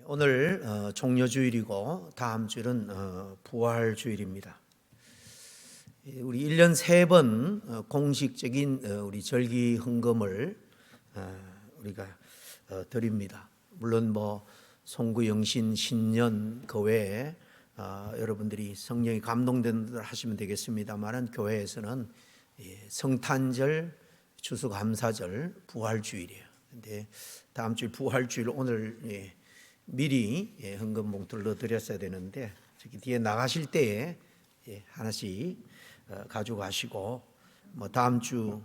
오늘 종려주일이고 다음 주일은 부활주일입니다. 우리 1년 3번 공식적인 우리 절기 헌금을 우리가 드립니다. 물론 송구영신 신년 그 외에 여러분들이 성령이 감동된 대로 하시면 되겠습니다만 교회에서는 성탄절, 추수감사절, 부활주일이에요. 근데 다음 주일 부활주일 오늘 미리 헌금 봉투를 넣어드렸어야 되는데 저기 뒤에 나가실 때에 하나씩 가져가시고 다음 주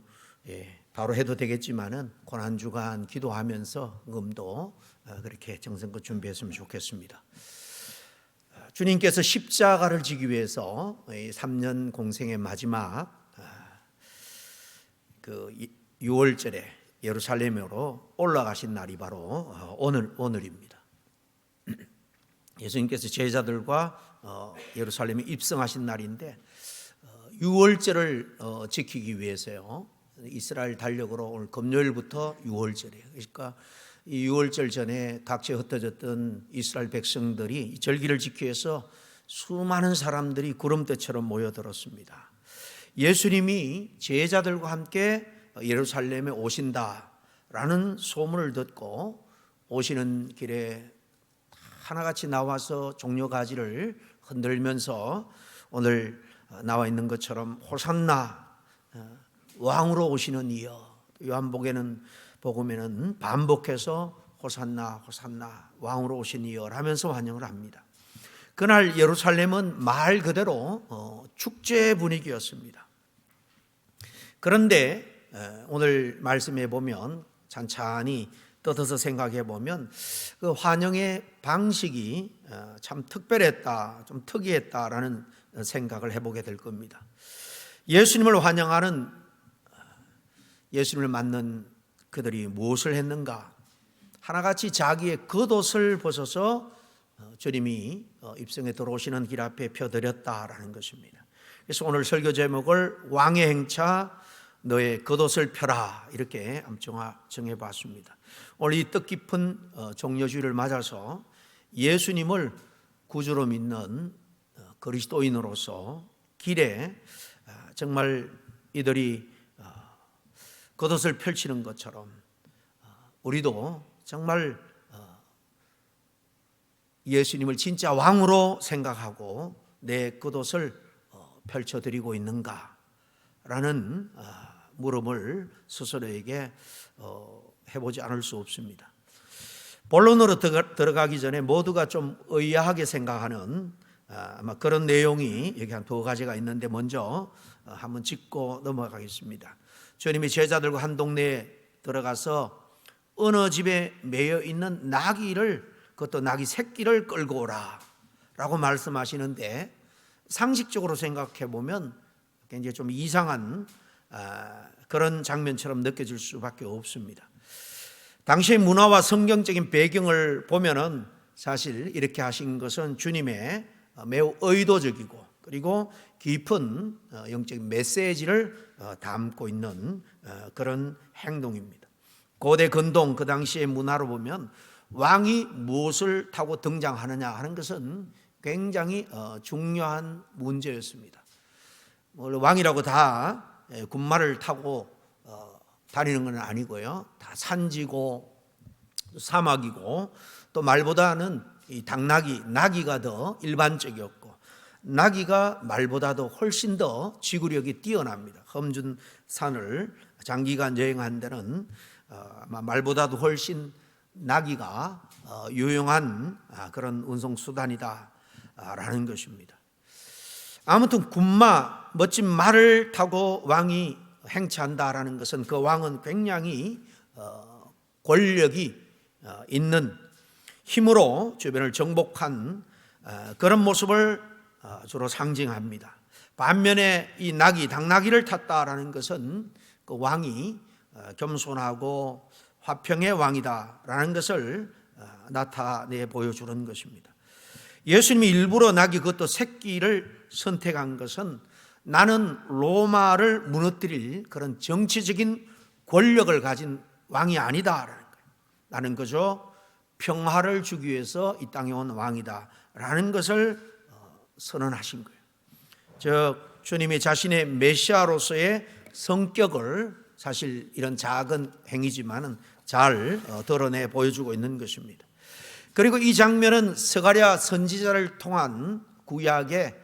바로 해도 되겠지만은 고난주간 기도하면서 헌금도 그렇게 정성껏 준비했으면 좋겠습니다. 주님께서 십자가를 지기 위해서 3년 공생의 마지막 그 6월절에 예루살렘으로 올라가신 날이 바로 오늘입니다. 예수님께서 제자들과 예루살렘에 입성하신 날인데 6월절을 지키기 위해서요. 이스라엘 달력으로 오늘 금요일부터 6월절이에요. 그러니까 이 6월절 전에 각지에 흩어졌던 이스라엘 백성들이 이 절기를 지키기 위해서 수많은 사람들이 구름대처럼 모여들었습니다. 예수님이 제자들과 함께 예루살렘에 오신다라는 소문을 듣고 오시는 길에 하나같이 나와서 종려가지를 흔들면서 오늘 나와 있는 것처럼 호산나 왕으로 오시는 이여, 요한복음에는 반복해서 호산나 호산나 왕으로 오신 이여 하면서 환영을 합니다. 그날 예루살렘은 말 그대로 축제 분위기였습니다. 그런데 오늘 말씀해 보면 찬찬히 뜯어서 생각해 보면 그 환영의 방식이 참 특별했다, 좀 특이했다라는 생각을 해보게 될 겁니다. 예수님을 환영하는, 예수님을 맞는 그들이 무엇을 했는가? 하나같이 자기의 겉옷을 벗어서 주님이 입성에 들어오시는 길 앞에 펴드렸다라는 것입니다. 그래서 오늘 설교 제목을 왕의 행차 너의 겉옷을 펴라 이렇게 정해봤습니다. 오늘 이 뜻깊은 종려주일을 맞아서 예수님을 구주로 믿는 그리스도인으로서 길에 정말 이들이 겉옷을 펼치는 것처럼 우리도 정말 예수님을 진짜 왕으로 생각하고 내 겉옷을 펼쳐드리고 있는가라는 물음을 스스로에게 해보지 않을 수 없습니다. 본론으로 들어가기 전에 모두가 좀 의아하게 생각하는 아마 그런 내용이 여기 한 2가지가 있는데 먼저 한번 짚고 넘어가겠습니다. 주님이 제자들과 한 동네에 들어가서 어느 집에 매여 있는 나귀를, 그것도 나귀 새끼를 끌고 오라 라고 말씀하시는데 상식적으로 생각해 보면 굉장히 좀 이상한 그런 장면처럼 느껴질 수밖에 없습니다. 당시의 문화와 성경적인 배경을 보면은 사실 이렇게 하신 것은 주님의 매우 의도적이고 그리고 깊은 영적인 메시지를 담고 있는 그런 행동입니다. 고대 근동 그 당시의 문화로 보면 왕이 무엇을 타고 등장하느냐 하는 것은 굉장히 중요한 문제였습니다. 왕이라고 다 군마를 타고 다니는 건 아니고요. 다 산지고 사막이고 또 말보다는 이 당나귀, 나귀가 더 일반적이었고 나귀가 말보다도 훨씬 더 지구력이 뛰어납니다. 험준 산을 장기간 여행한 데는 말보다도 훨씬 나귀가 유용한 그런 운송수단이다라는 것입니다. 아무튼 군마, 멋진 말을 타고 왕이 행차한다라는 것은 그 왕은 굉장히 권력이 있는 힘으로 주변을 정복한 그런 모습을 주로 상징합니다. 반면에 이 나귀, 당나귀를 탔다라는 것은 그 왕이 겸손하고 화평의 왕이다라는 것을 나타내 보여주는 것입니다. 예수님이 일부러 나귀 그것도 새끼를 선택한 것은 나는 로마를 무너뜨릴 그런 정치적인 권력을 가진 왕이 아니다라는 거예요. 나는 그저 평화를 주기 위해서 이 땅에 온 왕이다라는 것을 선언하신 거예요. 즉 주님이 자신의 메시아로서의 성격을 사실 이런 작은 행위지만은 잘 드러내 보여주고 있는 것입니다. 그리고 이 장면은 스가랴 선지자를 통한 구약의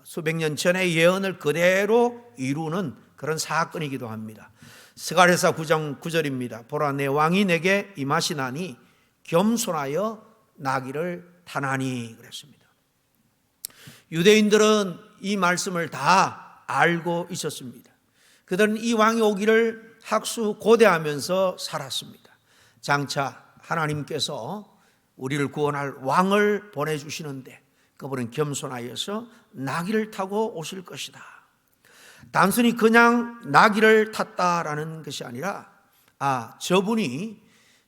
수백 년 전의 예언을 그대로 이루는 그런 사건이기도 합니다. 스가랴서 9장 9절입니다. 보라, 내 왕이 내게 임하시나니 겸손하여 나기를 타나니 그랬습니다. 유대인들은 이 말씀을 다 알고 있었습니다. 그들은 이 왕이 오기를 학수고대하면서 살았습니다. 장차 하나님께서 우리를 구원할 왕을 보내주시는데 그분은 겸손하여서 나귀를 타고 오실 것이다. 단순히 그냥 나귀를 탔다라는 것이 아니라 저분이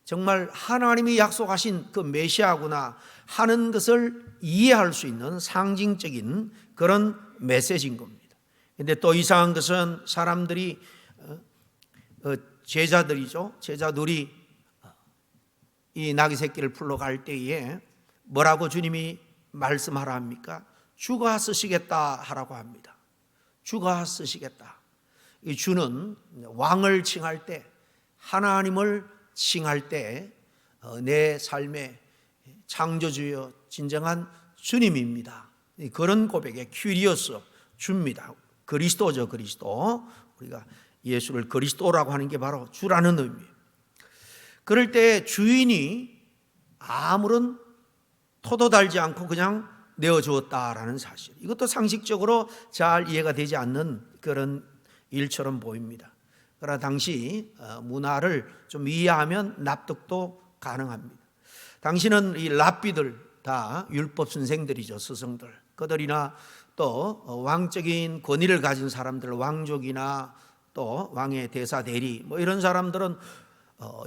정말 하나님이 약속하신 그 메시아구나 하는 것을 이해할 수 있는 상징적인 그런 메시지인 겁니다. 그런데 또 이상한 것은 사람들이 제자들이죠. 제자들이 이 나귀 새끼를 풀러 갈 때에 뭐라고 주님이 말씀하라 합니까? 주가 쓰시겠다 하라고 합니다. 주가 쓰시겠다. 이 주는 왕을 칭할 때, 하나님을 칭할 때 내 삶의 창조주여 진정한 주님입니다. 그런 고백에 큐리오스 주입니다. 그리스도죠, 그리스도. 우리가 예수를 그리스도라고 하는 게 바로 주라는 의미예요. 그럴 때 주인이 아무런 토도 달지 않고 그냥 내어주었다라는 사실, 이것도 상식적으로 잘 이해가 되지 않는 그런 일처럼 보입니다. 그러나 당시 문화를 좀 이해하면 납득도 가능합니다. 당시는 이 랍비들 다 율법 선생들이죠, 스승들. 그들이나 또 왕적인 권위를 가진 사람들, 왕족이나 또 왕의 대사 대리 뭐 이런 사람들은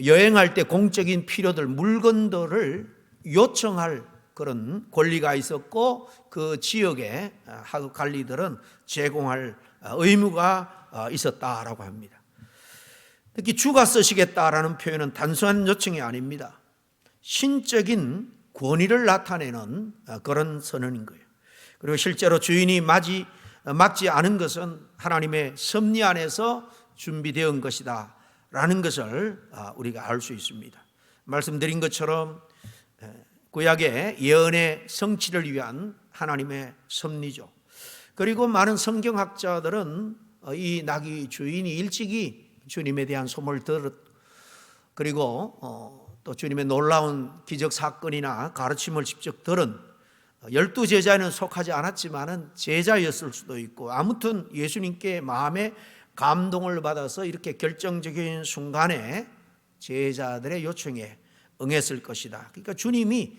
여행할 때 공적인 필요들, 물건들을 요청할 그런 권리가 있었고 그 지역의 하급 관리들은 제공할 의무가 있었다라고 합니다. 특히 주가 쓰시겠다라는 표현은 단순한 요청이 아닙니다. 신적인 권위를 나타내는 그런 선언인 거예요. 그리고 실제로 주인이 막지 않은 것은 하나님의 섭리 안에서 준비되어 것이다 라는 것을 우리가 알 수 있습니다. 말씀드린 것처럼 구약의 예언의 성취를 위한 하나님의 섭리죠. 그리고 많은 성경학자들은 이 나귀 주인이 일찍이 주님에 대한 소문을 그리고 또 주님의 놀라운 기적 사건이나 가르침을 직접 들은 12제자에는 속하지 않았지만은 제자였을 수도 있고, 아무튼 예수님께 마음에 감동을 받아서 이렇게 결정적인 순간에 제자들의 요청에 응했을 것이다. 그러니까 주님이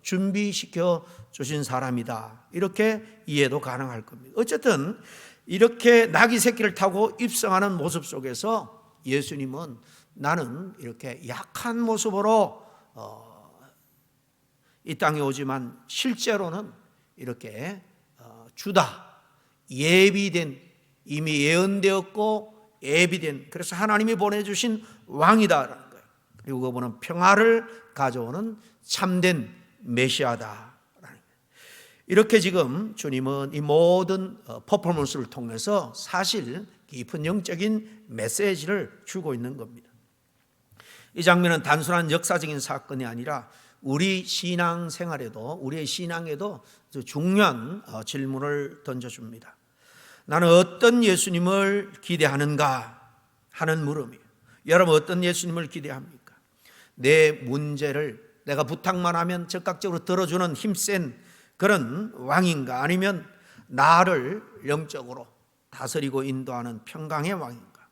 준비시켜 주신 사람이다, 이렇게 이해도 가능할 겁니다. 어쨌든 이렇게 나귀 새끼를 타고 입성하는 모습 속에서 예수님은 나는 이렇게 약한 모습으로 이 땅에 오지만 실제로는 이렇게 주다, 예비된, 이미 예언되었고 예비된, 그래서 하나님이 보내주신 왕이다라는 거예요. 그리고 그분은 평화를 가져오는 참된 메시아다라는 거예요. 이렇게 지금 주님은 이 모든 퍼포먼스를 통해서 사실 깊은 영적인 메시지를 주고 있는 겁니다. 이 장면은 단순한 역사적인 사건이 아니라 우리 신앙 생활에도, 우리의 신앙에도 중요한 질문을 던져줍니다. 나는 어떤 예수님을 기대하는가 하는 물음이에요. 여러분 어떤 예수님을 기대합니까? 내 문제를 내가 부탁만 하면 적극적으로 들어주는 힘센 그런 왕인가, 아니면 나를 영적으로 다스리고 인도하는 평강의 왕인가?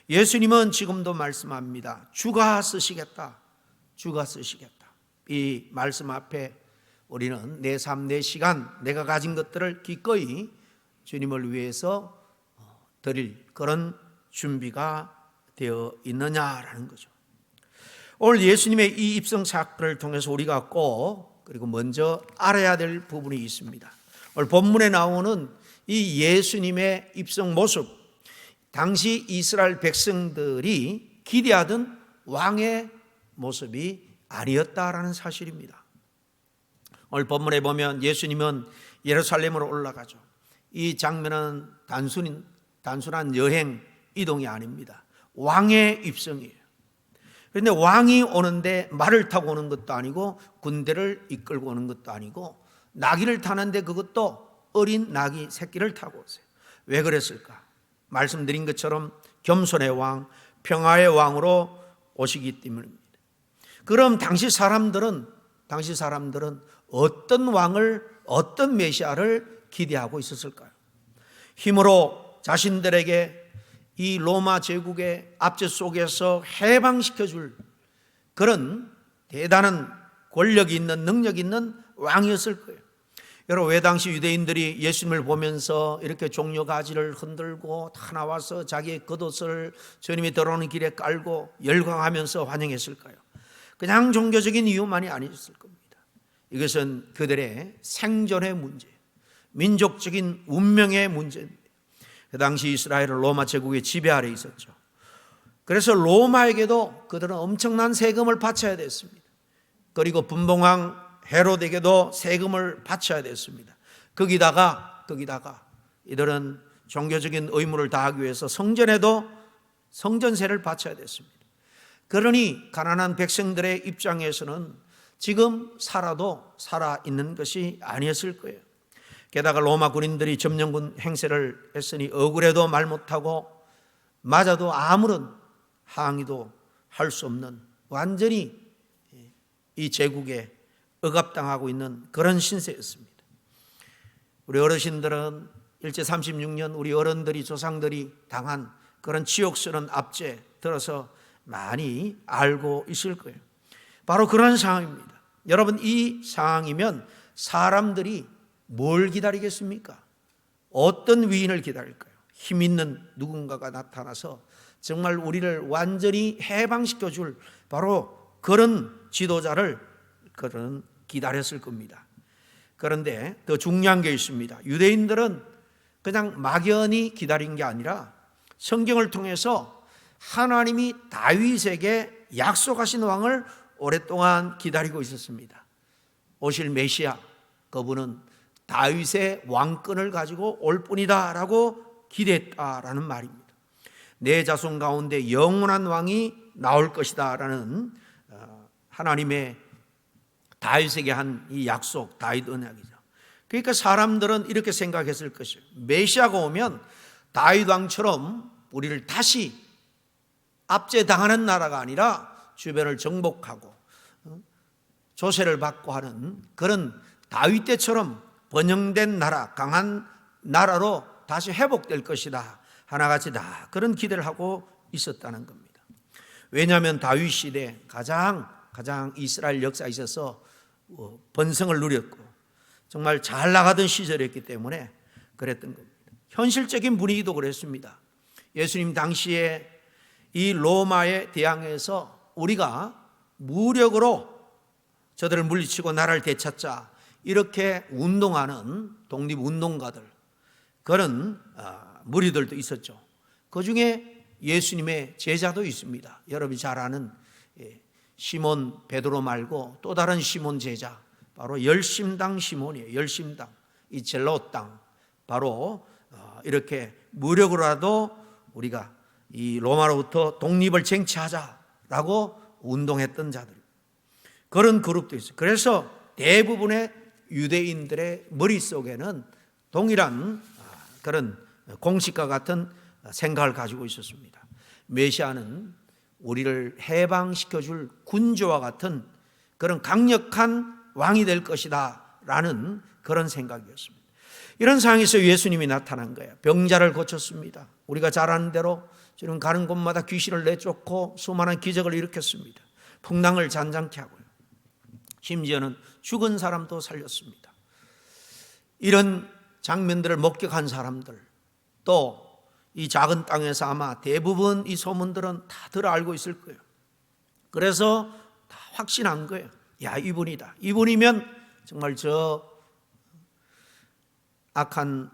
예수님은 지금도 말씀합니다. 주가 쓰시겠다, 주가 쓰시겠다. 이 말씀 앞에 우리는 내 삶, 내 시간, 내가 가진 것들을 기꺼이 주님을 위해서 드릴 그런 준비가 되어 있느냐라는 거죠. 오늘 예수님의 이 입성 사건을 통해서 우리가 꼭, 그리고 먼저 알아야 될 부분이 있습니다. 오늘 본문에 나오는 이 예수님의 입성 모습, 당시 이스라엘 백성들이 기대하던 왕의 모습이 아니었다라는 사실입니다. 오늘 본문에 보면 예수님은 예루살렘으로 올라가죠. 이 장면은 단순한 여행 이동이 아닙니다. 왕의 입성이에요. 그런데 왕이 오는데 말을 타고 오는 것도 아니고 군대를 이끌고 오는 것도 아니고 나귀를 타는데 그것도 어린 나귀 새끼를 타고 오세요. 왜 그랬을까? 말씀드린 것처럼 겸손의 왕, 평화의 왕으로 오시기 때문입니다. 그럼 당시 사람들은 어떤 왕을, 어떤 메시아를 기대하고 있었을까요? 힘으로 자신들에게 이 로마 제국의 압제 속에서 해방시켜줄 그런 대단한 권력이 있는, 능력이 있는 왕이었을 거예요. 여러분, 왜 당시 유대인들이 예수님을 보면서 이렇게 종려 가지를 흔들고 다 나와서 자기의 겉옷을 주님이 들어오는 길에 깔고 열광하면서 환영했을까요? 그냥 종교적인 이유만이 아니었을 겁니다. 이것은 그들의 생존의 문제, 민족적인 운명의 문제입니다. 그 당시 이스라엘은 로마 제국의 지배 아래 있었죠. 그래서 로마에게도 그들은 엄청난 세금을 바쳐야 됐습니다. 그리고 분봉왕 헤롯에게도 세금을 바쳐야 됐습니다. 거기다가 이들은 종교적인 의무를 다하기 위해서 성전에도 성전세를 바쳐야 됐습니다. 그러니 가난한 백성들의 입장에서는 지금 살아도 살아있는 것이 아니었을 거예요. 게다가 로마 군인들이 점령군 행세를 했으니 억울해도 말 못하고 맞아도 아무런 항의도 할 수 없는, 완전히 이 제국에 억압당하고 있는 그런 신세였습니다. 우리 어르신들은 일제 36년 우리 어른들이, 조상들이 당한 그런 치욕스러운 압제 들어서 많이 알고 있을 거예요. 바로 그런 상황입니다. 여러분, 이 상황이면 사람들이 뭘 기다리겠습니까? 어떤 위인을 기다릴까요? 힘 있는 누군가가 나타나서 정말 우리를 완전히 해방시켜 줄 바로 그런 지도자를 그런 기다렸을 겁니다. 그런데 더 중요한 게 있습니다. 유대인들은 그냥 막연히 기다린 게 아니라 성경을 통해서 하나님이 다윗에게 약속하신 왕을 오랫동안 기다리고 있었습니다. 오실 메시아, 그분은 다윗의 왕권을 가지고 올 뿐이다 라고 기대했다라는 말입니다. 내 자손 가운데 영원한 왕이 나올 것이다 라는 하나님의 다윗에게 한 이 약속, 다윗 언약이죠. 그러니까 사람들은 이렇게 생각했을 것이에요. 메시아가 오면 다윗 왕처럼 우리를 다시 압제당하는 나라가 아니라 주변을 정복하고 조세를 받고 하는 그런 다윗 때처럼 번영된 나라, 강한 나라로 다시 회복될 것이다, 하나같이다, 그런 기대를 하고 있었다는 겁니다. 왜냐하면 다윗 시대 가장 이스라엘 역사에 있어서 번성을 누렸고 정말 잘 나가던 시절이었기 때문에 그랬던 겁니다. 현실적인 분위기도 그랬습니다. 예수님 당시에 이 로마에 대항해서 우리가 무력으로 저들을 물리치고 나라를 되찾자, 이렇게 운동하는 독립운동가들, 그런 무리들도 있었죠. 그 중에 예수님의 제자도 있습니다. 여러분이 잘 아는 시몬 베드로 말고 또 다른 시몬 제자, 바로 열심당 시몬이에요. 열심당, 이 젤롯 땅, 바로 이렇게 무력으로라도 우리가 이 로마로부터 독립을 쟁취하자라고 운동했던 자들, 그런 그룹도 있어요. 그래서 대부분의 유대인들의 머릿속에는 동일한 그런 공식과 같은 생각을 가지고 있었습니다. 메시아는 우리를 해방시켜줄 군주와 같은 그런 강력한 왕이 될 것이다 라는 그런 생각이었습니다. 이런 상황에서 예수님이 나타난 거예요. 병자를 고쳤습니다. 우리가 잘 아는 대로 지금 가는 곳마다 귀신을 내쫓고 수많은 기적을 일으켰습니다. 풍랑을 잔잔케 하고요. 심지어는 죽은 사람도 살렸습니다. 이런 장면들을 목격한 사람들, 또 이 작은 땅에서 아마 대부분 이 소문들은 다 들어 알고 있을 거예요. 그래서 다 확신한 거예요. 야, 이분이다. 이분이면 정말 저 악한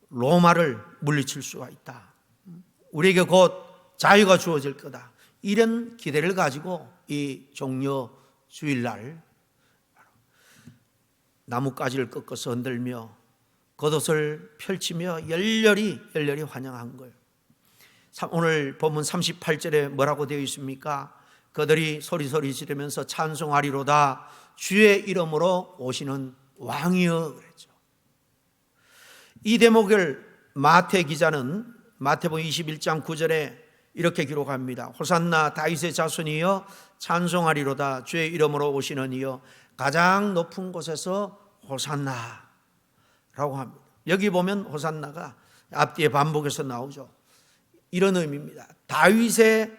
로마를 물리칠 수가 있다. 우리에게 곧 자유가 주어질 거다. 이런 기대를 가지고 이 종려 주일날 나뭇가지를 꺾어서 흔들며 겉옷을 펼치며 열렬히 환영한 거예요. 오늘 본문 38절에 뭐라고 되어 있습니까? 그들이 소리 지르면서 찬송하리로다 주의 이름으로 오시는 왕이여 그랬죠. 이 대목을 마태 기자는 마태복음 21장 9절에 이렇게 기록합니다. 호산나 다윗의 자손이여 찬송하리로다 주의 이름으로 오시는 이여 가장 높은 곳에서 호산나 라고 합니다. 여기 보면 호산나가 앞뒤에 반복해서 나오죠. 이런 의미입니다. 다윗의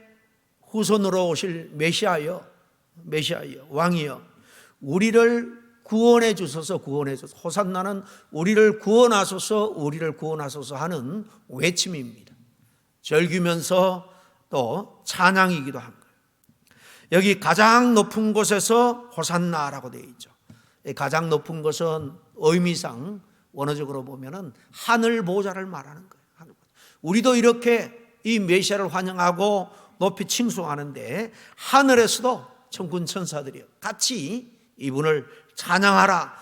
후손으로 오실 메시아여 왕이여 우리를 구원해 주소서 호산나는 우리를 구원하소서 하는 외침입니다. 절규면서 또 찬양이기도 한 거예요. 여기 가장 높은 곳에서 호산나라고 되어 있죠. 가장 높은 것은 의미상 원어적으로 보면은 하늘 보좌를 말하는 거예요. 우리도 이렇게 이 메시아를 환영하고 높이 칭송하는데 하늘에서도 천군 천사들이 같이 이분을 찬양하라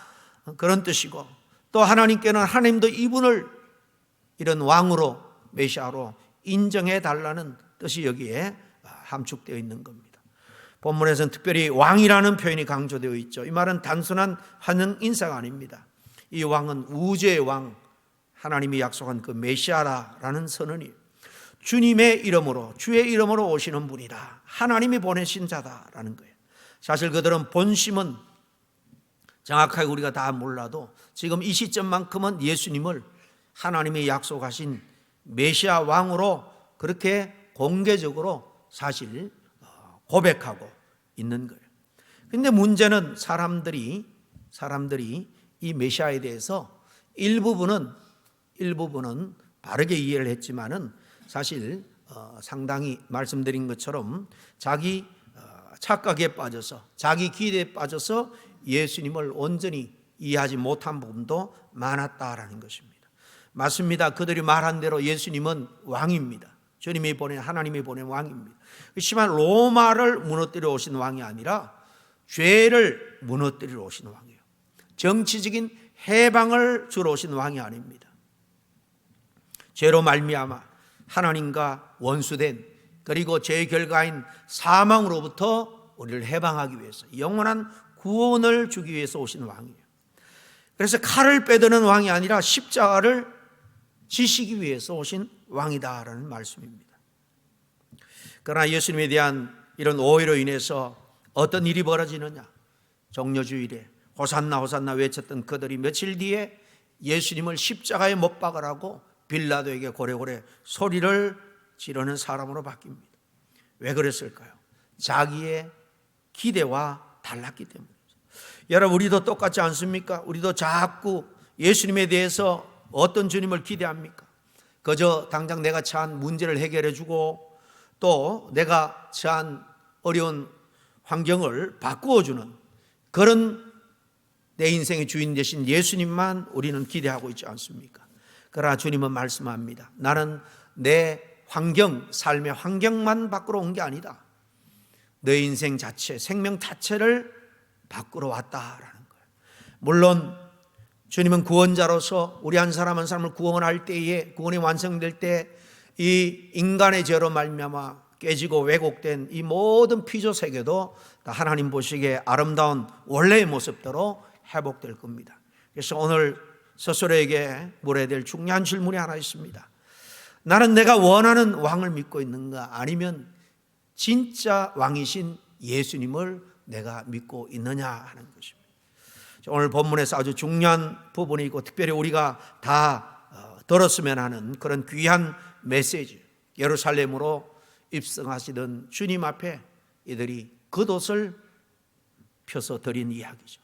그런 뜻이고, 또 하나님께는 하나님도 이분을 이런 왕으로 메시아로 인정해 달라는 뜻이 여기에 함축되어 있는 겁니다. 본문에서는 특별히 왕이라는 표현이 강조되어 있죠. 이 말은 단순한 환영 인사가 아닙니다. 이 왕은 우주의 왕, 하나님이 약속한 그 메시아라는 선언이에요. 주님의 이름으로, 주의 이름으로 오시는 분이다. 하나님이 보내신 자다라는 거예요. 사실 그들은 본심은 정확하게 우리가 다 몰라도 지금 이 시점만큼은 예수님을 하나님이 약속하신 메시아 왕으로 그렇게 공개적으로 사실 고백하고 있는 거예요. 그런데 문제는 사람들이 이 메시아에 대해서 일부분은 바르게 이해를 했지만은 사실 상당히 말씀드린 것처럼 자기 착각에 빠져서 자기 기대에 빠져서 예수님을 온전히 이해하지 못한 부분도 많았다라는 것입니다. 맞습니다. 그들이 말한 대로 예수님은 왕입니다. 주님이 보낸 하나님이 보낸 왕입니다. 그렇지만 로마를 무너뜨려 오신 왕이 아니라 죄를 무너뜨리러 오신 왕이에요. 정치적인 해방을 주러 오신 왕이 아닙니다. 죄로 말미암아 하나님과 원수된, 그리고 죄의 결과인 사망으로부터 우리를 해방하기 위해서 영원한 구원을 주기 위해서 오신 왕이에요. 그래서 칼을 빼드는 왕이 아니라 십자가를 지시기 위해서 오신 왕이다라는 말씀입니다. 그러나 예수님에 대한 이런 오해로 인해서 어떤 일이 벌어지느냐? 종려주일에 호산나 호산나 외쳤던 그들이 며칠 뒤에 예수님을 십자가에 못 박으라고 빌라도에게 고래고래 소리를 지르는 사람으로 바뀝니다. 왜 그랬을까요? 자기의 기대와 달랐기 때문이죠. 여러분, 우리도 똑같지 않습니까? 우리도 자꾸 예수님에 대해서 어떤 주님을 기대합니까? 그저 당장 내가 처한 문제를 해결해 주고 또 내가 처한 어려운 환경을 바꾸어 주는 그런 내 인생의 주인 되신 예수님만 우리는 기대하고 있지 않습니까? 그러나 주님은 말씀합니다. 나는 내 환경, 삶의 환경만 바꾸러 온 게 아니다. 내 인생 자체, 생명 자체를 바꾸러 왔다라는 거예요. 물론 주님은 구원자로서 우리 한 사람 한 사람을 구원할 때에, 구원이 완성될 때 이 인간의 죄로 말미암아 깨지고 왜곡된 이 모든 피조 세계도 다 하나님 보시기에 아름다운 원래의 모습대로 회복될 겁니다. 그래서 오늘 스스로에게 물어야 될 중요한 질문이 하나 있습니다. 나는 내가 원하는 왕을 믿고 있는가? 아니면 진짜 왕이신 예수님을 내가 믿고 있느냐 하는 것입니다. 오늘 본문에서 아주 중요한 부분이 있고 특별히 우리가 다 들었으면 하는 그런 귀한 메시지, 예루살렘으로 입성하시던 주님 앞에 이들이 겉옷을 펴서 드린 이야기죠.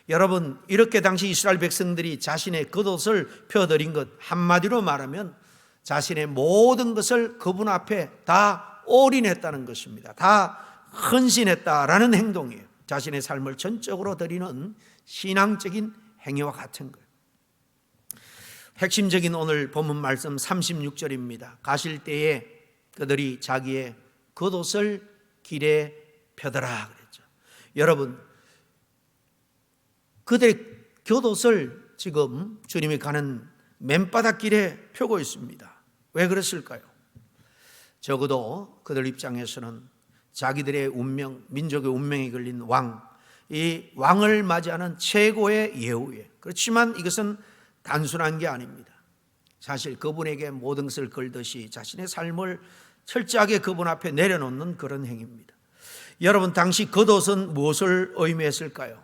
여러분, 이렇게 당시 이스라엘 백성들이 자신의 겉옷을 펴드린 것, 한마디로 말하면 자신의 모든 것을 그분 앞에 다 올인했다는 것입니다. 다 헌신했다라는 행동이에요. 자신의 삶을 전적으로 드리는 신앙적인 행위와 같은 거예요. 핵심적인 오늘 본문 말씀 36절입니다. 가실 때에 그들이 자기의 겉옷을 길에 펴더라 그랬죠. 여러분, 그들의 곁옷을 지금 주님이 가는 맨바닥길에 펴고 있습니다. 왜 그랬을까요? 적어도 그들 입장에서는 자기들의 운명, 민족의 운명이 걸린 왕, 이 왕을 맞이하는 최고의 예우예요. 그렇지만 이것은 단순한 게 아닙니다. 사실 그분에게 모든 것을 걸듯이 자신의 삶을 철저하게 그분 앞에 내려놓는 그런 행위입니다. 여러분, 당시 겉옷은 무엇을 의미했을까요?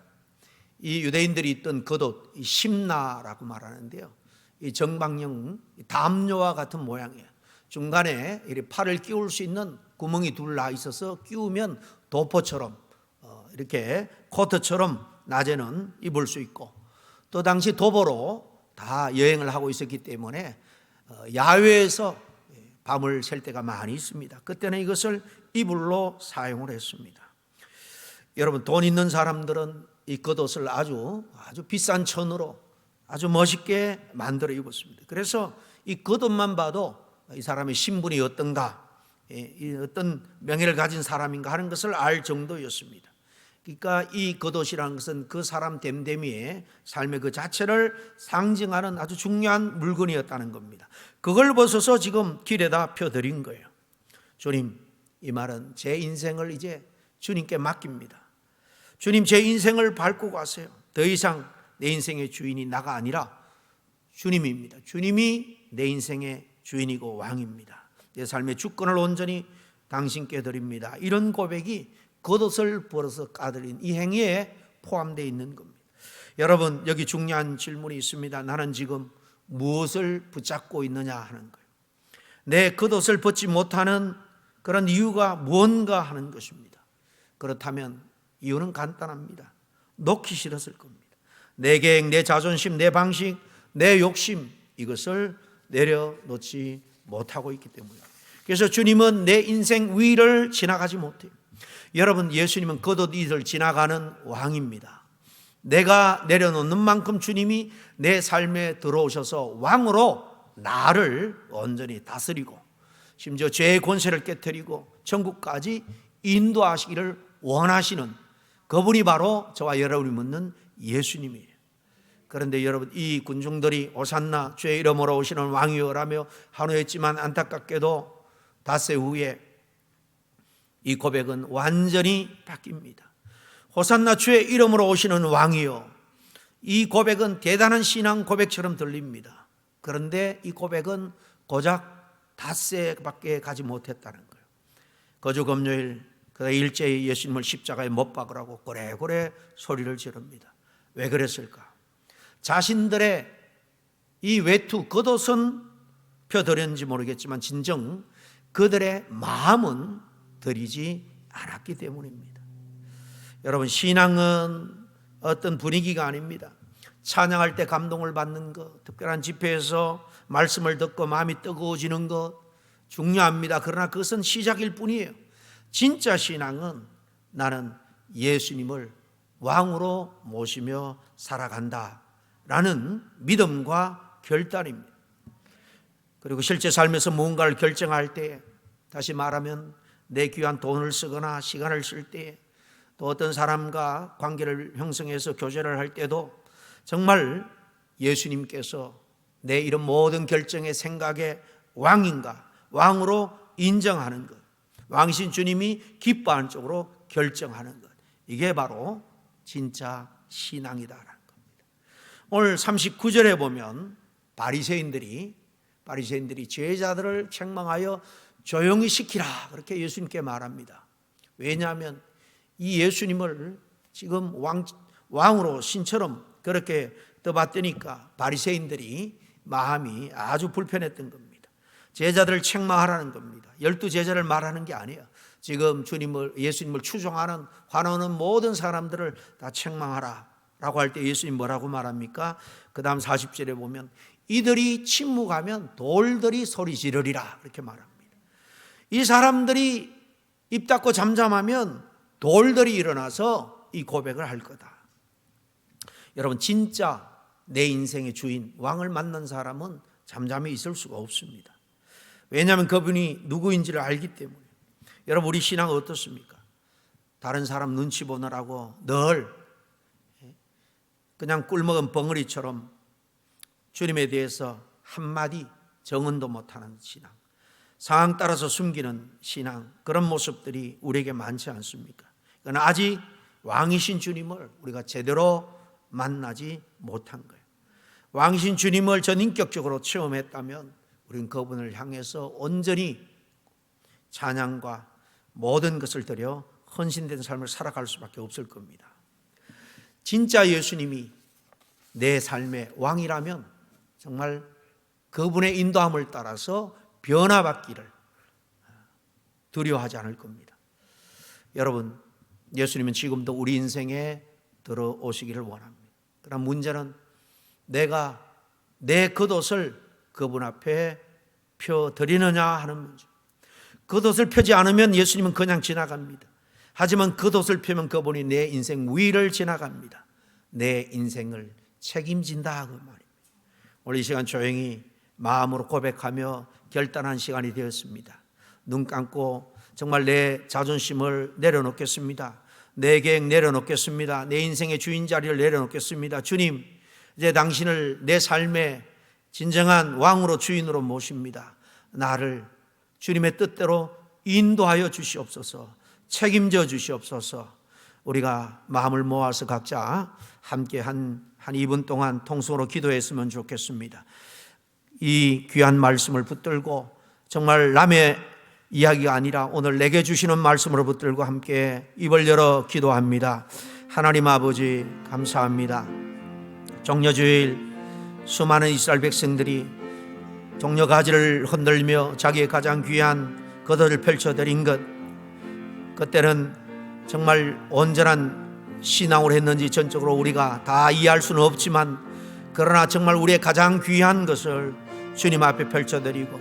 이 유대인들이 입던 겉옷, 이 심나라고 말하는데요, 이 정방형 담요와 같은 모양이에요. 중간에 이렇게 팔을 끼울 수 있는 구멍이 둘 나 있어서 끼우면 도포처럼 이렇게 코트처럼 낮에는 입을 수 있고, 또 당시 도보로 다 여행을 하고 있었기 때문에 야외에서 밤을 샐 때가 많이 있습니다. 그때는 이것을 이불로 사용을 했습니다. 여러분, 돈 있는 사람들은 이 겉옷을 아주 비싼 천으로 아주 멋있게 만들어 입었습니다. 그래서 이 겉옷만 봐도 이 사람의 신분이 어떤가, 어떤 명예를 가진 사람인가 하는 것을 알 정도였습니다. 그러니까 이 겉옷이라는 것은 그 사람 됨됨이의 삶의 그 자체를 상징하는 아주 중요한 물건이었다는 겁니다. 그걸 벗어서 지금 길에다 펴드린 거예요. 주님, 이 말은 제 인생을 이제 주님께 맡깁니다. 주님, 제 인생을 밟고 가세요. 더 이상 내 인생의 주인이 나가 아니라 주님입니다. 주님이 내 인생의 주인이고 왕입니다. 내 삶의 주권을 온전히 당신께 드립니다. 이런 고백이 겉옷을 벌어서 까드린 이 행위에 포함되어 있는 겁니다. 여러분, 여기 중요한 질문이 있습니다. 나는 지금 무엇을 붙잡고 있느냐 하는 거예요. 내 겉옷을 벗지 못하는 그런 이유가 무언가 하는 것입니다. 그렇다면 이유는 간단합니다. 놓기 싫었을 겁니다. 내 계획, 내 자존심, 내 방식, 내 욕심, 이것을 내려놓지 못하고 있기 때문입니다. 그래서 주님은 내 인생 위를 지나가지 못해요. 여러분, 예수님은 겉옷 위를 지나가는 왕입니다. 내가 내려놓는 만큼 주님이 내 삶에 들어오셔서 왕으로 나를 온전히 다스리고 심지어 죄의 권세를 깨뜨리고 천국까지 인도하시기를 원하시는 그분이 바로 저와 여러분이 묻는 예수님이에요. 그런데 여러분, 이 군중들이 호산나 주의 이름으로 오시는 왕이여라며 환호했지만 안타깝게도 닷새 후에 이 고백은 완전히 바뀝니다. 호산나 주의 이름으로 오시는 왕이여, 이 고백은 대단한 신앙 고백처럼 들립니다. 그런데 이 고백은 고작 닷새밖에 가지 못했다는 거예요. 거주 금요일 그 일제히 예수님을 십자가에 못 박으라고 고래고래 소리를 지릅니다. 왜 그랬을까? 자신들의 이 외투 겉옷은 펴드렸는지 모르겠지만 진정 그들의 마음은 드리지 않았기 때문입니다. 여러분, 신앙은 어떤 분위기가 아닙니다. 찬양할 때 감동을 받는 것, 특별한 집회에서 말씀을 듣고 마음이 뜨거워지는 것 중요합니다. 그러나 그것은 시작일 뿐이에요. 진짜 신앙은 나는 예수님을 왕으로 모시며 살아간다라는 믿음과 결단입니다. 그리고 실제 삶에서 무언가를 결정할 때, 다시 말하면 내 귀한 돈을 쓰거나 시간을 쓸 때, 또 어떤 사람과 관계를 형성해서 교제를 할 때도 정말 예수님께서 내 이런 모든 결정의 생각의 왕인가, 왕으로 인정하는 것, 왕이신 주님이 기뻐하는 쪽으로 결정하는 것, 이게 바로 진짜 신앙이다라는 겁니다. 오늘 39절에 보면 바리새인들이 제자들을 책망하여 조용히 시키라, 그렇게 예수님께 말합니다. 왜냐하면 이 예수님을 지금 왕으로 신처럼 그렇게 떠받드니까 바리새인들이 마음이 아주 불편했던 겁니다. 제자들을 책망하라는 겁니다. 12제자를 말하는 게 아니에요. 지금 예수님을 추종하는 환호하는 모든 사람들을 다 책망하라 라고 할 때 예수님 뭐라고 말합니까? 그 다음 40절에 보면 이들이 침묵하면 돌들이 소리 지르리라, 이렇게 말합니다. 이 사람들이 입 닫고 잠잠하면 돌들이 일어나서 이 고백을 할 거다. 여러분, 진짜 내 인생의 주인, 왕을 만난 사람은 잠잠히 있을 수가 없습니다. 왜냐하면 그분이 누구인지를 알기 때문에. 여러분, 우리 신앙은 어떻습니까? 다른 사람 눈치 보느라고 늘 그냥 꿀먹은 벙어리처럼 주님에 대해서 한마디 정언도 못하는 신앙, 상황 따라서 숨기는 신앙, 그런 모습들이 우리에게 많지 않습니까? 그건 아직 왕이신 주님을 우리가 제대로 만나지 못한 거예요. 왕이신 주님을 전인격적으로 체험했다면 우리는 그분을 향해서 온전히 찬양과 모든 것을 들여 헌신된 삶을 살아갈 수밖에 없을 겁니다. 진짜 예수님이 내 삶의 왕이라면 정말 그분의 인도함을 따라서 변화받기를 두려워하지 않을 겁니다. 여러분, 예수님은 지금도 우리 인생에 들어오시기를 원합니다. 그러나 문제는 내가 내 겉옷을 그분 앞에 펴드리느냐 하는 문제. 겉옷을 펴지 않으면 예수님은 그냥 지나갑니다. 하지만 겉옷을 펴면 그분이 내 인생 위를 지나갑니다. 내 인생을 책임진다 그 말입니다. 오늘 이 시간 조용히 마음으로 고백하며 결단한 시간이 되었습니다. 눈 감고 정말 내 자존심을 내려놓겠습니다. 내 계획 내려놓겠습니다. 내 인생의 주인 자리를 내려놓겠습니다. 주님, 이제 당신을 내 삶의 진정한 왕으로 주인으로 모십니다. 나를 주님의 뜻대로 인도하여 주시옵소서, 책임져 주시옵소서. 우리가 마음을 모아서 각자 함께 한 2분 동안 통성으로 기도했으면 좋겠습니다. 이 귀한 말씀을 붙들고 정말 남의 이야기가 아니라 오늘 내게 주시는 말씀으로 붙들고 함께 입을 열어 기도합니다. 하나님 아버지 감사합니다. 종려주일 수많은 이스라엘 백성들이 종려가지를 흔들며 자기의 가장 귀한 겉옷을 펼쳐드린 것, 그때는 정말 온전한 신앙을 했는지 전적으로 우리가 다 이해할 수는 없지만, 그러나 정말 우리의 가장 귀한 것을 주님 앞에 펼쳐드리고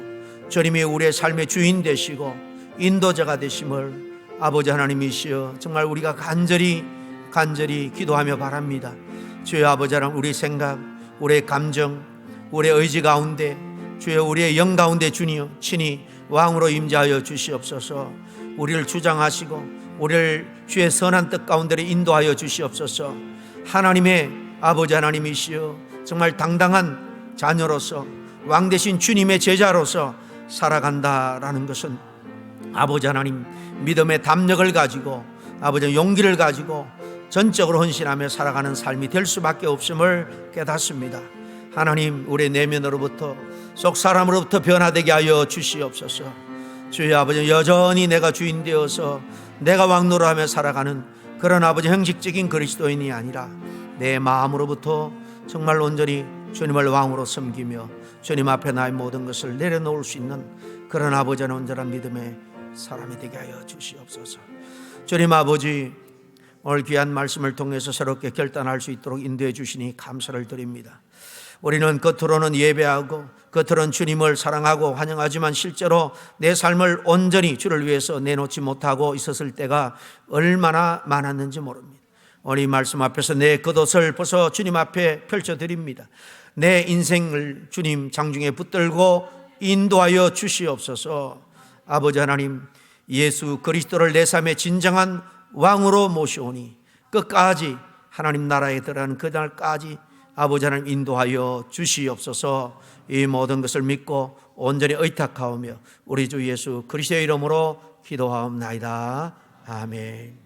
주님이 우리의 삶의 주인 되시고 인도자가 되심을 아버지 하나님이시여 정말 우리가 간절히 기도하며 바랍니다. 주여 아버지 하나님, 우리 생각, 우리의 감정, 우리의 의지 가운데 주여 우리의 영 가운데 주님 친히 왕으로 임재하여 주시옵소서. 우리를 주장하시고 우리를 주의 선한 뜻 가운데로 인도하여 주시옵소서. 하나님의 아버지 하나님이시여 정말 당당한 자녀로서 왕 되신 주님의 제자로서 살아간다라는 것은 아버지 하나님 믿음의 담력을 가지고 아버지 용기를 가지고 전적으로 헌신하며 살아가는 삶이 될 수밖에 없음을 깨닫습니다. 하나님, 우리의 내면으로부터 속 사람으로부터 변화되게 하여 주시옵소서. 주여 아버지, 여전히 내가 주인 되어서 내가 왕노릇하며 살아가는 그런 아버지 형식적인 그리스도인이 아니라 내 마음으로부터 정말 온전히 주님을 왕으로 섬기며 주님 앞에 나의 모든 것을 내려놓을 수 있는 그런 아버지는 온전한 믿음의 사람이 되게 하여 주시옵소서. 주님 아버지, 오늘 귀한 말씀을 통해서 새롭게 결단할 수 있도록 인도해 주시니 감사를 드립니다. 우리는 겉으로는 예배하고 겉으로는 주님을 사랑하고 환영하지만 실제로 내 삶을 온전히 주를 위해서 내놓지 못하고 있었을 때가 얼마나 많았는지 모릅니다. 오늘 이 말씀 앞에서 내 겉옷을 벗어 주님 앞에 펼쳐드립니다. 내 인생을 주님 장중에 붙들고 인도하여 주시옵소서. 아버지 하나님, 예수 그리스도를 내 삶의 진정한 왕으로 모시오니 끝까지 하나님 나라에 들어가는 그날까지 아버지 하나님 인도하여 주시옵소서. 이 모든 것을 믿고 온전히 의탁하오며 우리 주 예수 그리스도의 이름으로 기도하옵나이다. 아멘.